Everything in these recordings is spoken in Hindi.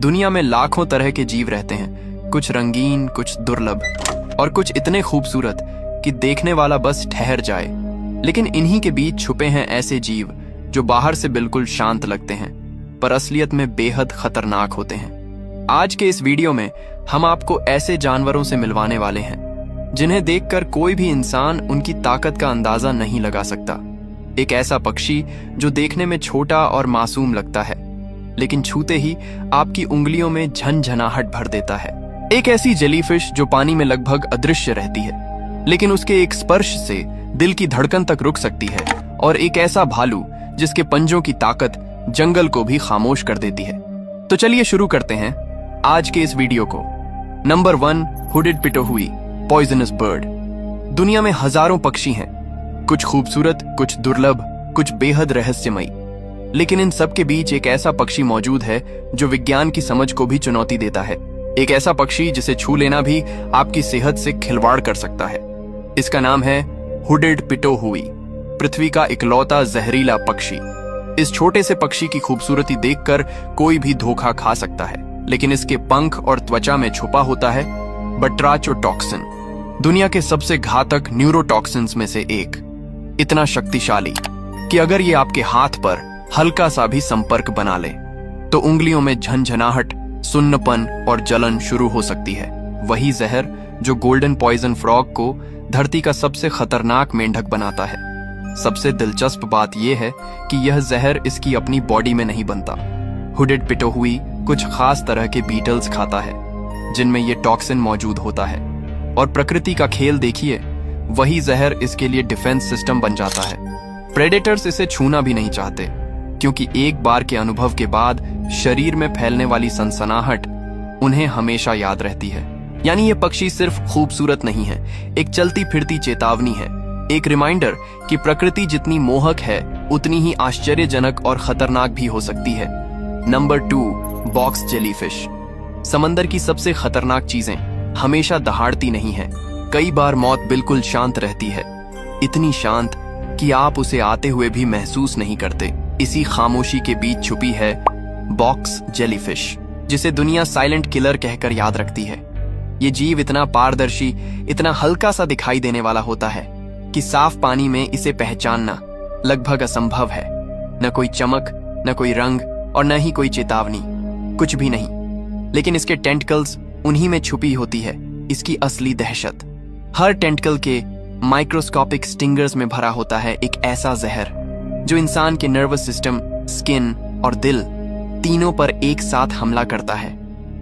दुनिया में लाखों तरह के जीव रहते हैं, कुछ रंगीन, कुछ दुर्लभ और कुछ इतने खूबसूरत कि देखने वाला बस ठहर जाए। लेकिन इन्हीं के बीच छुपे हैं ऐसे जीव जो बाहर से बिल्कुल शांत लगते हैं पर असलियत में बेहद खतरनाक होते हैं। आज के इस वीडियो में हम आपको ऐसे जानवरों से मिलवाने वाले हैं जिन्हें देखकर कोई भी इंसान उनकी ताकत का अंदाजा नहीं लगा सकता। एक ऐसा पक्षी जो देखने में छोटा और मासूम लगता है लेकिन छूते ही आपकी उंगलियों में झनझनाहट भर देता है। एक ऐसी जेलीफिश जो पानी में लगभग अदृश्य रहती है लेकिन उसके एक स्पर्श से दिल की धड़कन तक रुक सकती है। और एक ऐसा भालू जिसके पंजों की ताकत जंगल को भी खामोश कर देती है। तो चलिए शुरू करते हैं आज के इस वीडियो को। Number 1, hooded pitohui, poisonous bird. दुनिया में हजारों पक्षी हैं, कुछ खूबसूरत, कुछ दुर्लभ, कुछ बेहद रहस्यमयी। लेकिन इन सब के बीच एक ऐसा पक्षी मौजूद है जो विज्ञान की समझ को भी चुनौती देता है। एक ऐसा पक्षी जिसे छू लेना भी आपकी सेहत से खिलवाड़ कर सकता है। इसका नाम है हुडेड पिटोहुई, पृथ्वी का इकलौता जहरीला पक्षी। इस छोटे से पक्षी की खूबसूरती देखकर कोई भी धोखा खा सकता है, लेकिन इसके पंख और त्वचा में छुपा होता है बट्राचोटॉक्सिन, दुनिया के सबसे घातक न्यूरोटॉक्सिन्स में से एक। इतना शक्तिशाली कि अगर ये आपके हाथ पर हल्का सा भी संपर्क बना ले तो उंगलियों में झनझनाहट, सुन्नपन और जलन शुरू हो सकती है। वही जहर जो गोल्डन पॉइजन फ्रॉग को धरती का सबसे खतरनाक मेंढक बनाता है। सबसे दिलचस्प बात यह है कि यह जहर इसकी अपनी बॉडी में नहीं बनता। हुडेड पिटोहुई कुछ खास तरह के बीटल्स खाता है जिनमें यह टॉक्सिन मौजूद होता है। और प्रकृति का खेल देखिए, वही जहर इसके लिए डिफेंस सिस्टम बन जाता है। प्रेडेटर्स इसे छूना भी नहीं चाहते क्योंकि एक बार के अनुभव के बाद शरीर में फैलने वाली सनसनाहट उन्हें हमेशा याद रहती है। यानी ये पक्षी सिर्फ खूबसूरत नहीं है, एक चलती फिरती चेतावनी है, एक रिमाइंडर कि प्रकृति जितनी मोहक है उतनी ही आश्चर्यजनक और खतरनाक भी हो सकती है। Number 2, box jellyfish. समंदर की सबसे खतरनाक चीजें हमेशा दहाड़ती नहीं है। कई बार मौत बिल्कुल शांत रहती है, इतनी शांत कि आप उसे आते हुए भी महसूस नहीं करते। इसी खामोशी के बीच छुपी है बॉक्स जेलीफिश, जिसे दुनिया साइलेंट किलर कहकर याद रखती है। ये जीव इतना पारदर्शी, इतना हल्का सा दिखाई देने वाला होता है कि साफ पानी में इसे पहचानना लगभग असंभव है। न कोई चमक, न कोई रंग और न ही कोई चेतावनी, कुछ भी नहीं। लेकिन इसके टेंटिकल्स, उन्हीं में छुपी होती है इसकी असली दहशत। हर टेंटिकल के माइक्रोस्कोपिक स्टिंगर्स में भरा होता है एक ऐसा जहर जो इंसान के नर्वस सिस्टम, स्किन और दिल तीनों पर एक साथ हमला करता है।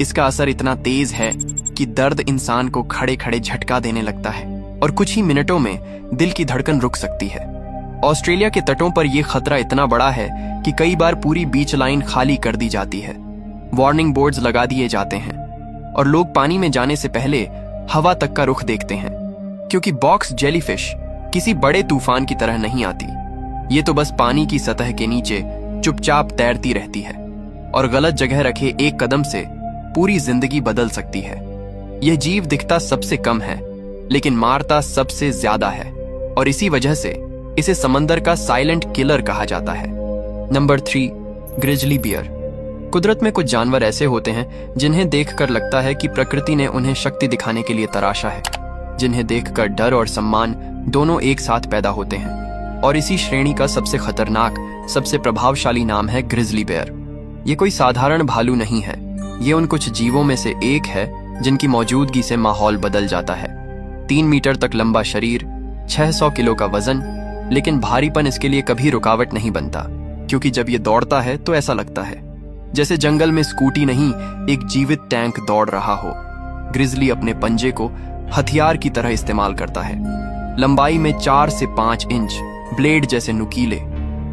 इसका असर इतना तेज है कि दर्द इंसान को खड़े खड़े झटका देने लगता है और कुछ ही मिनटों में दिल की धड़कन रुक सकती है। ऑस्ट्रेलिया के तटों पर यह खतरा इतना बड़ा है कि कई बार पूरी बीच लाइन खाली कर दी जाती है। वार्निंग बोर्ड्स लगा दिए जाते हैं और लोग पानी में जाने से पहले हवा तक का रुख देखते हैं, क्योंकि बॉक्स जेलीफिश किसी बड़े तूफान की तरह नहीं आती। ये तो बस पानी की सतह के नीचे चुपचाप तैरती रहती है और गलत जगह रखे एक कदम से पूरी जिंदगी बदल सकती है। यह जीव दिखता सबसे कम है लेकिन मारता सबसे ज्यादा है और इसी वजह से इसे समंदर का साइलेंट किलर कहा जाता है। Number 3, grizzly bear. कुदरत में कुछ जानवर ऐसे होते हैं जिन्हें देखकर लगता है कि प्रकृति ने उन्हें शक्ति दिखाने के लिए तराशा है, जिन्हें देखकर डर और सम्मान दोनों एक साथ पैदा होते हैं। और इसी श्रेणी का सबसे खतरनाक, सबसे प्रभावशाली नाम है ग्रिजली बेयर। ये कोई साधारण भालू नहीं है, ये उन कुछ जीवों में से एक है जिनकी मौजूदगी से माहौल बदल जाता है। 3 मीटर तक लंबा शरीर, 600 किलो का वजन, लेकिन भारीपन इसके लिए कभी रुकावट नहीं बनता, क्योंकि जब ये दौड़ता है तो ऐसा लगता है जैसे जंगल में स्कूटी नहीं, एक जीवित टैंक दौड़ रहा हो। ग्रिजली अपने पंजे को हथियार की तरह इस्तेमाल करता है। लंबाई में 4 से 5 इंच, ब्लेड जैसे नुकीले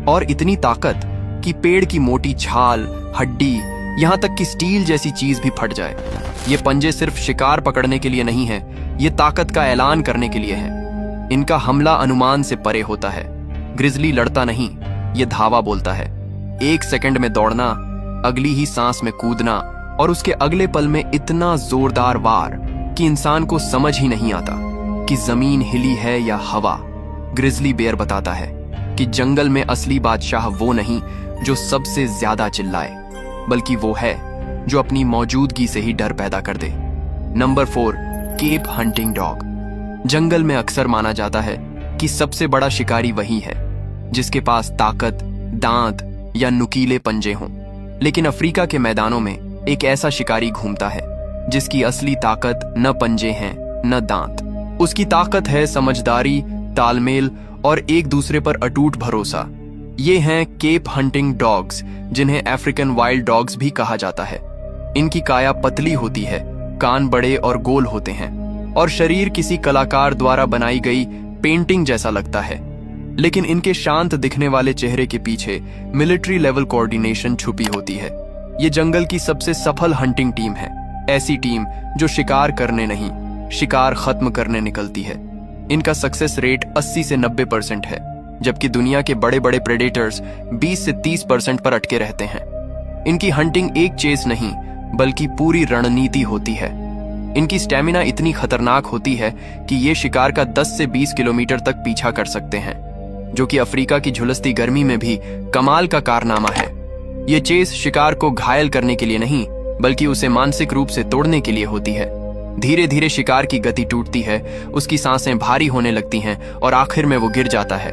और इतनी ताकत कि पेड़ की मोटी छाल, हड्डी, यहाँ तक कि स्टील जैसी चीज भी फट जाए। ये पंजे सिर्फ शिकार पकड़ने के लिए नहीं है, ये ताकत का ऐलान करने के लिए है। इनका हमला अनुमान से परे होता है। ग्रिजली लड़ता नहीं, ये धावा बोलता है। 1 सेकंड में दौड़ना, अगली ही सांस में कूदना और उसके अगले पल में इतना जोरदार वार कि इंसान को समझ ही नहीं आता कि जमीन हिली है या हवा। ग्रिजली बेयर बताता है कि जंगल में असली बादशाह वो नहीं जो सबसे ज्यादा चिल्लाए, बल्कि वो है जो अपनी मौजूदगी से ही डर पैदा कर दे। Number 4, cape hunting dog. जंगल में अक्सर माना जाता है कि सबसे बड़ा शिकारी वही है जिसके पास ताकत, दांत या नुकीले पंजे हों। लेकिन अफ्रीका के मैदानों में एक ऐसा शिकारी घूमता है जिसकी असली ताकत न पंजे हैं न दांत। उसकी ताकत है समझदारी, तालमेल और एक दूसरे पर अटूट भरोसा। ये हैं केप हंटिंग डॉग्स, जिन्हें अफ्रीकन वाइल्ड डॉग्स भी कहा जाता है। इनकी काया पतली होती है, कान बड़े और गोल होते हैं और शरीर किसी कलाकार द्वारा बनाई गई पेंटिंग जैसा लगता है। लेकिन इनके शांत दिखने वाले चेहरे के पीछे मिलिट्री लेवल कोऑर्डिनेशन छुपी होती है। ये जंगल की सबसे सफल हंटिंग टीम है, ऐसी टीम जो शिकार करने नहीं, शिकार खत्म करने निकलती है। इनका सक्सेस रेट 80 से 90% है, जबकि दुनिया के बड़े बड़े प्रेडेटर्स 20 से 30% पर अटके रहते हैं। इनकी हंटिंग एक चेस नहीं बल्कि पूरी रणनीति होती है। इनकी स्टैमिना इतनी खतरनाक होती है कि ये शिकार का 10 से 20 किलोमीटर तक पीछा कर सकते हैं, जो कि अफ्रीका की झुलसती गर्मी में भी कमाल का कारनामा है। ये चेस शिकार को घायल करने के लिए नहीं बल्कि उसे मानसिक रूप से तोड़ने के लिए होती है। धीरे धीरे शिकार की गति टूटती है, उसकी सांसें भारी होने लगती हैं और आखिर में वो गिर जाता है,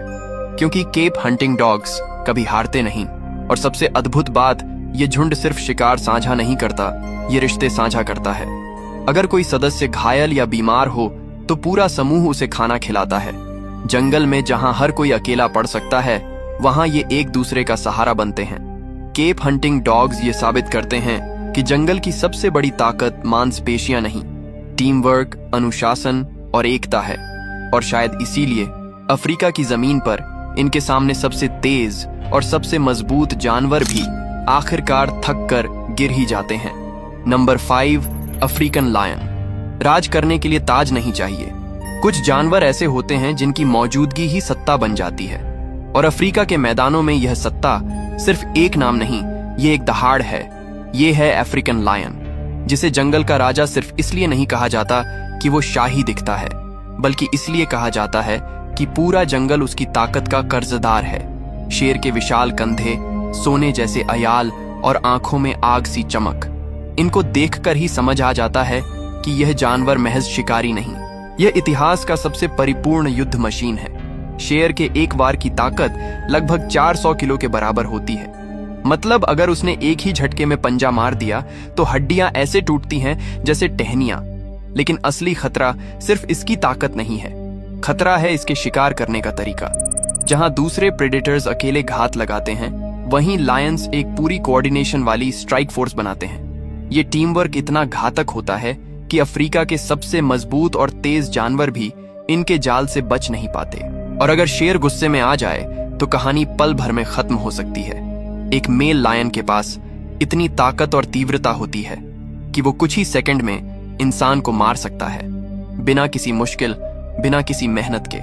क्योंकि केप हंटिंग डॉग्स कभी हारते नहीं। और सबसे अद्भुत बात, ये झुंड सिर्फ शिकार साझा नहीं करता, ये रिश्ते साझा करता है। अगर कोई सदस्य घायल या बीमार हो तो पूरा समूह उसे खाना खिलाता है। जंगल में जहां हर कोई अकेला पड़ सकता है, वहां ये एक दूसरे का सहारा बनते हैं। केप हंटिंग डॉग्स ये साबित करते हैं कि जंगल की सबसे बड़ी ताकत मांसपेशियां नहीं, टीम वर्क, अनुशासन और एकता है। और शायद इसीलिए अफ्रीका की जमीन पर इनके सामने सबसे तेज और सबसे मजबूत जानवर भी आखिरकार थक कर गिर ही जाते हैं। Number 5, African lion. राज करने के लिए ताज नहीं चाहिए। कुछ जानवर ऐसे होते हैं जिनकी मौजूदगी ही सत्ता बन जाती है, और अफ्रीका के मैदानों में यह सत्ता सिर्फ एक नाम नहीं, ये एक दहाड़ है। ये है अफ्रीकन लायन, जिसे जंगल का राजा सिर्फ इसलिए नहीं कहा जाता कि वो शाही दिखता है, बल्कि इसलिए कहा जाता है कि पूरा जंगल उसकी ताकत का कर्जदार है। शेर के विशाल कंधे, सोने जैसे अयाल और आंखों में आग सी चमक, इनको देखकर ही समझ आ जाता है कि यह जानवर महज शिकारी नहीं, यह इतिहास का सबसे परिपूर्ण युद्ध मशीन है। शेर के एक वार की ताकत लगभग 400 किलो के बराबर होती है। मतलब अगर उसने एक ही झटके में पंजा मार दिया तो हड्डियां ऐसे टूटती हैं जैसे टहनियां। लेकिन असली खतरा सिर्फ इसकी ताकत नहीं है, खतरा है इसके शिकार करने का तरीका। जहां दूसरे प्रेडेटर्स अकेले घात लगाते हैं, वहीं लायंस एक पूरी कोऑर्डिनेशन वाली स्ट्राइक फोर्स बनाते हैं। ये टीम वर्क इतना घातक होता है कि अफ्रीका के सबसे मजबूत और तेज जानवर भी इनके जाल से बच नहीं पाते। और अगर शेर गुस्से में आ जाए तो कहानी पल भर में खत्म हो सकती है। एक मेल लायन के पास इतनी ताकत और तीव्रता होती है कि वो कुछ ही सेकंड में इंसान को मार सकता है, बिना किसी मुश्किल, बिना किसी मेहनत के।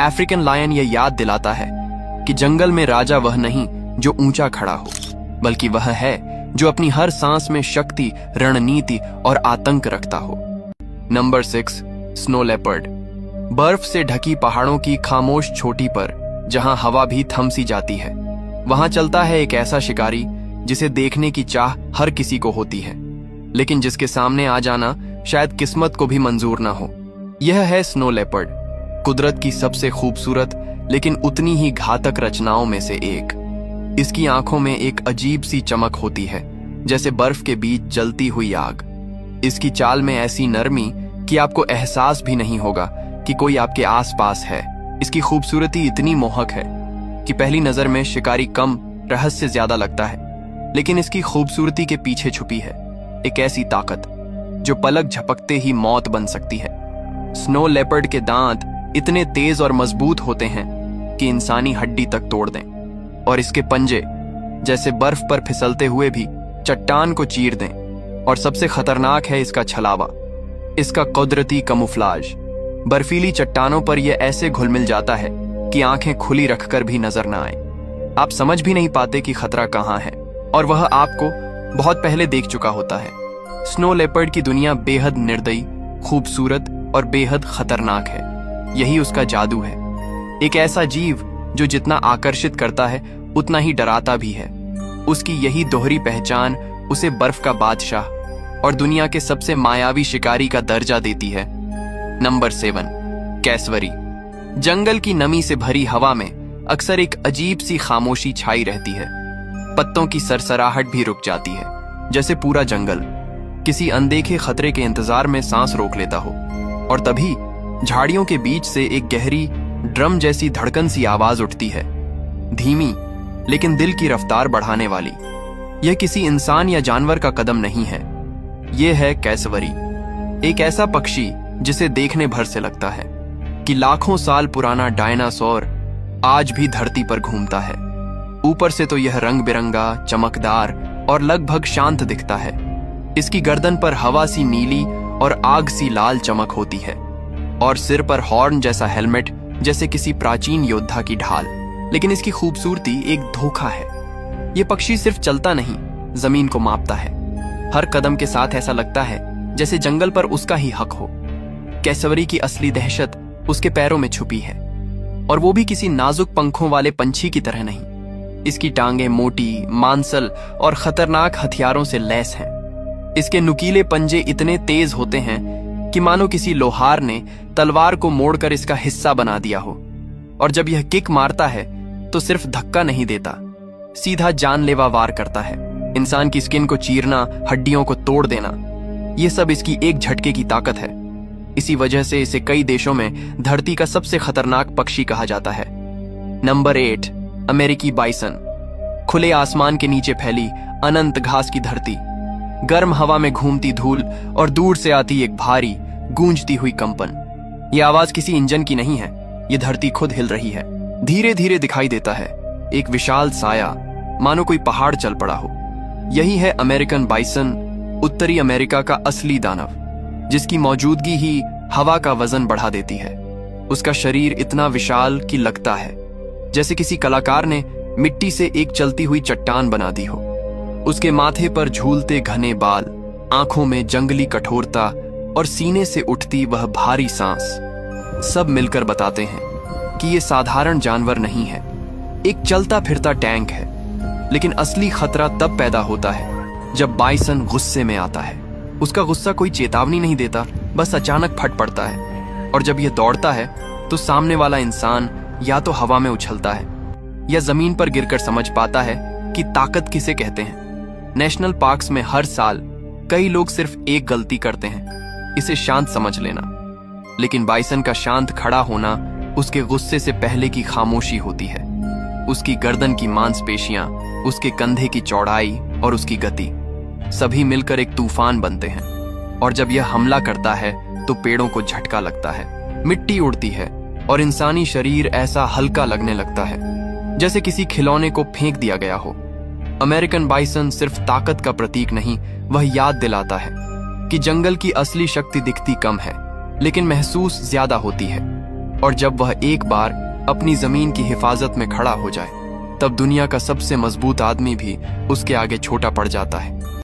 अफ्रीकन लायन यह याद दिलाता है कि जंगल में राजा वह नहीं जो ऊंचा खड़ा हो, बल्कि वह है जो अपनी हर सांस में शक्ति, रणनीति और आतंक रखता हो। Number 6, snow leopard. बर्फ से ढकी पहाड़ों की खामोश चोटी पर जहां हवा भी थम सी जाती है, वहां चलता है एक ऐसा शिकारी जिसे देखने की चाह हर किसी को होती है, लेकिन जिसके सामने आ जाना शायद किस्मत को भी मंजूर ना हो। यह है स्नो लेपर्ड, कुदरत की सबसे खूबसूरत लेकिन उतनी ही घातक रचनाओं में से एक। इसकी आंखों में एक अजीब सी चमक होती है, जैसे बर्फ के बीच जलती हुई आग। इसकी चाल में ऐसी नरमी कि आपको एहसास भी नहीं होगा कि कोई आपके आसपास है। इसकी खूबसूरती इतनी मोहक है कि पहली नजर में शिकारी कम, रहस्य ज्यादा लगता है, लेकिन इसकी खूबसूरती के पीछे छुपी है एक ऐसी ताकत जो पलक झपकते ही मौत बन सकती है। स्नो लेपर्ड के दांत इतने तेज और मजबूत होते हैं कि इंसानी हड्डी तक तोड़ दें, और इसके पंजे जैसे बर्फ पर फिसलते हुए भी चट्टान को चीर दें। और सबसे खतरनाक है इसका छलावा, इसका कुदरती कमुफ्लाज। बर्फीली चट्टानों पर यह ऐसे घुल मिल जाता है कि आंखें खुली रखकर भी नजर ना आए। आप समझ भी नहीं पाते कि खतरा कहां है, और वह आपको बहुत पहले देख चुका होता है। स्नो लेपर्ड की दुनिया बेहद निर्दयी, खूबसूरत और बेहद खतरनाक है। यही उसका जादू है, एक ऐसा जीव जो जितना आकर्षित करता है उतना ही डराता भी है। उसकी यही दोहरी पहचान उसे बर्फ का बादशाह और दुनिया के सबसे मायावी शिकारी का दर्जा देती है। नंबर 7, कैसवरी। जंगल की नमी से भरी हवा में अक्सर एक अजीब सी खामोशी छाई रहती है। पत्तों की सरसराहट भी रुक जाती है, जैसे पूरा जंगल किसी अनदेखे खतरे के इंतजार में सांस रोक लेता हो। और तभी झाड़ियों के बीच से एक गहरी ड्रम जैसी धड़कन सी आवाज उठती है, धीमी लेकिन दिल की रफ्तार बढ़ाने वाली। यह किसी इंसान या जानवर का कदम नहीं है, यह है कैसवरी, एक ऐसा पक्षी जिसे देखने भर से लगता है कि लाखों साल पुराना डायनासोर आज भी धरती पर घूमता है। ऊपर से तो यह रंग बिरंगा, चमकदार और लगभग शांत दिखता है। इसकी गर्दन पर हवा सी नीली और आग सी लाल चमक होती है और सिर पर हॉर्न जैसा हेलमेट, जैसे किसी प्राचीन योद्धा की ढाल। लेकिन इसकी खूबसूरती एक धोखा है। यह पक्षी सिर्फ चलता नहीं, जमीन को मापता है। हर कदम के साथ ऐसा लगता है जैसे जंगल पर उसका ही हक हो। कैसवरी की असली दहशत उसके पैरों में छुपी है, और वो भी किसी नाजुक पंखों वाले पंछी की तरह नहीं। इसकी टांगें मोटी, मांसल और खतरनाक हथियारों से लैस हैं। इसके नुकीले पंजे इतने तेज होते हैं कि मानो किसी लोहार ने तलवार को मोड़कर इसका हिस्सा बना दिया हो। और जब यह किक मारता है तो सिर्फ धक्का नहीं देता, सीधा जानलेवा वार करता है। इंसान की स्किन को चीरना, हड्डियों को तोड़ देना, यह सब इसकी एक झटके की ताकत है। इसी वजह से इसे कई देशों में धरती का सबसे खतरनाक पक्षी कहा जाता है। नंबर 8, अमेरिकी बाइसन। खुले आसमान के नीचे फैली अनंत घास की धरती, गर्म हवा में घूमती धूल और दूर से आती एक भारी गूंजती हुई कंपन। यह आवाज किसी इंजन की नहीं है, यह धरती खुद हिल रही है। धीरे धीरे दिखाई देता है एक विशाल साया, मानो कोई पहाड़ चल पड़ा हो। यही है अमेरिकन बाइसन, उत्तरी अमेरिका का असली दानव, जिसकी मौजूदगी ही हवा का वजन बढ़ा देती है। उसका शरीर इतना विशाल कि लगता है जैसे किसी कलाकार ने मिट्टी से एक चलती हुई चट्टान बना दी हो। उसके माथे पर झूलते घने बाल, आंखों में जंगली कठोरता और सीने से उठती वह भारी सांस, सब मिलकर बताते हैं कि यह साधारण जानवर नहीं है, एक चलता फिरता टैंक है। लेकिन असली खतरा तब पैदा होता है जब बाइसन गुस्से में आता है। उसका गुस्सा कोई चेतावनी नहीं देता, बस अचानक फट पड़ता है। और जब यह दौड़ता है तो सामने वाला इंसान या तो हवा में उछलता है या जमीन पर गिरकर समझ पाता है कि ताकत किसे कहते हैं। नेशनल पार्क्स में हर साल कई लोग सिर्फ एक गलती करते हैं, इसे शांत समझ लेना। लेकिन बाइसन का शांत खड़ा होना उसके गुस्से से पहले की खामोशी होती है। उसकी गर्दन की मांसपेशियां, उसके कंधे की चौड़ाई और उसकी गति, सभी मिलकर एक तूफान बनते हैं। और जब यह हमला करता है तो पेड़ों को झटका लगता है, मिट्टी उड़ती है और इंसानी शरीर ऐसा हल्का लगने लगता है जैसे किसी खिलौने को फेंक दिया गया हो। अमेरिकन बाइसन सिर्फ ताकत का प्रतीक नहीं, वह याद दिलाता है कि जंगल की असली शक्ति दिखती कम है लेकिन महसूस ज्यादा होती है। और जब वह एक बार अपनी जमीन की हिफाजत में खड़ा हो जाए, तब दुनिया का सबसे मजबूत आदमी भी उसके आगे छोटा पड़ जाता है।